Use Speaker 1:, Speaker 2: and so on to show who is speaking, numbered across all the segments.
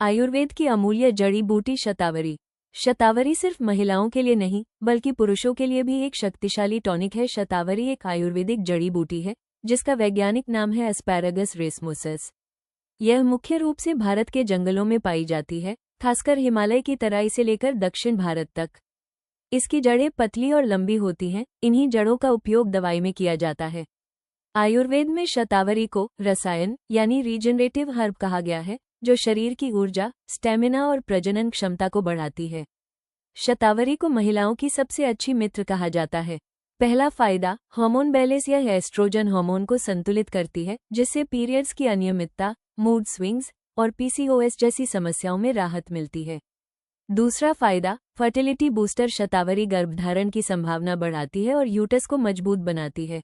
Speaker 1: आयुर्वेद की अमूल्य जड़ी बूटी शतावरी। शतावरी सिर्फ महिलाओं के लिए नहीं बल्कि पुरुषों के लिए भी एक शक्तिशाली टॉनिक है। शतावरी एक आयुर्वेदिक जड़ी बूटी है जिसका वैज्ञानिक नाम है एस्पैरागस रेसमुसस। यह मुख्य रूप से भारत के जंगलों में पाई जाती है, खासकर हिमालय की तराई से लेकर दक्षिण भारत तक। इसकी जड़ें पतली और लंबी होती हैं। इन्हीं जड़ों का उपयोग दवाई में किया जाता है। आयुर्वेद में शतावरी को रसायन यानी रीजनरेटिव हर्ब कहा गया है, जो शरीर की ऊर्जा, स्टेमिना और प्रजनन क्षमता को बढ़ाती है। शतावरी को महिलाओं की सबसे अच्छी मित्र कहा जाता है। पहला फायदा, हार्मोन बैलेंस। यह एस्ट्रोजन हार्मोन को संतुलित करती है, जिससे पीरियड्स की अनियमितता, मूड स्विंग्स और पीसीओएस जैसी समस्याओं में राहत मिलती है। दूसरा फायदा, फर्टिलिटी बूस्टर। शतावरी गर्भधारण की संभावना बढ़ाती है और यूटस को मजबूत बनाती है।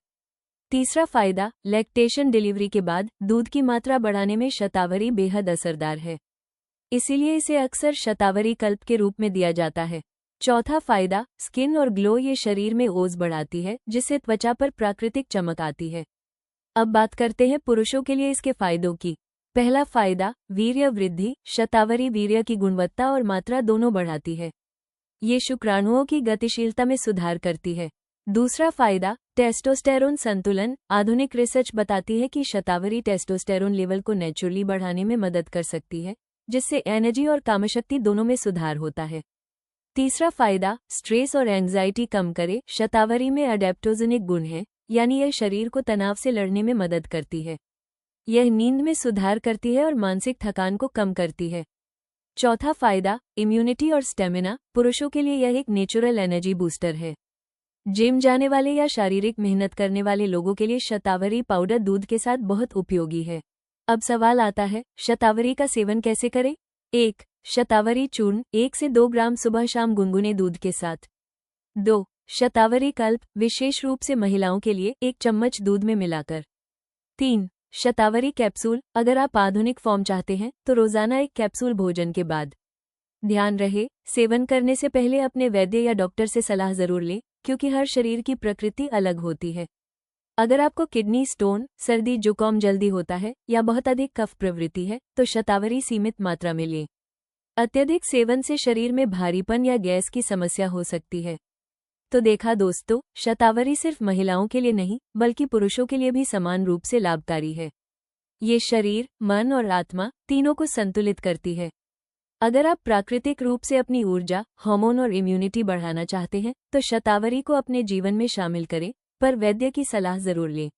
Speaker 1: तीसरा फायदा, लैक्टेशन। डिलीवरी के बाद दूध की मात्रा बढ़ाने में शतावरी बेहद असरदार है, इसीलिए इसे अक्सर शतावरी कल्प के रूप में दिया जाता है। चौथा फायदा, स्किन और ग्लो। ये शरीर में ओज बढ़ाती है, जिससे त्वचा पर प्राकृतिक चमक आती है। अब बात करते हैं पुरुषों के लिए इसके फायदों की। पहला फायदा, वीर्य वृद्धि। शतावरी वीर्य की गुणवत्ता और मात्रा दोनों बढ़ाती है। ये शुक्राणुओं की गतिशीलता में सुधार करती है। दूसरा फायदा, टेस्टोस्टेरोन संतुलन। आधुनिक रिसर्च बताती है कि शतावरी टेस्टोस्टेरोन लेवल को नेचुरली बढ़ाने में मदद कर सकती है, जिससे एनर्जी और कामशक्ति दोनों में सुधार होता है। तीसरा फायदा, स्ट्रेस और एंग्जाइटी कम करे। शतावरी में अडेप्टोजेनिक गुण है, यानी यह शरीर को तनाव से लड़ने में मदद करती है। यह नींद में सुधार करती है और मानसिक थकान को कम करती है। चौथा फायदा, इम्यूनिटी और स्टेमिना। पुरुषों के लिए यह एक नेचुरल एनर्जी बूस्टर है। जिम जाने वाले या शारीरिक मेहनत करने वाले लोगों के लिए शतावरी पाउडर दूध के साथ बहुत उपयोगी है। अब सवाल आता है, शतावरी का सेवन कैसे करें? 1. शतावरी चूर्ण 1 से 2 ग्राम सुबह शाम गुनगुने दूध के साथ। 2. शतावरी कल्प, विशेष रूप से महिलाओं के लिए 1 चम्मच दूध में मिलाकर। 3. शतावरी कैप्सूल। अगर आप आधुनिक फॉर्म चाहते हैं तो रोजाना 1 कैप्सूल भोजन के बाद। ध्यान रहे, सेवन करने से पहले अपने वैद्य या डॉक्टर से सलाह जरूर लें, क्योंकि हर शरीर की प्रकृति अलग होती है। अगर आपको किडनी स्टोन, सर्दी जुकाम जल्दी होता है या बहुत अधिक कफ प्रवृत्ति है तो शतावरी सीमित मात्रा में लें। अत्यधिक सेवन से शरीर में भारीपन या गैस की समस्या हो सकती है। तो देखा दोस्तों, शतावरी सिर्फ महिलाओं के लिए नहीं बल्कि पुरुषों के लिए भी समान रूप से लाभकारी है। ये शरीर, मन और आत्मा तीनों को संतुलित करती है। अगर आप प्राकृतिक रूप से अपनी ऊर्जा, हार्मोन और इम्यूनिटी बढ़ाना चाहते हैं तो शतावरी को अपने जीवन में शामिल करें, पर वैद्य की सलाह जरूर लें।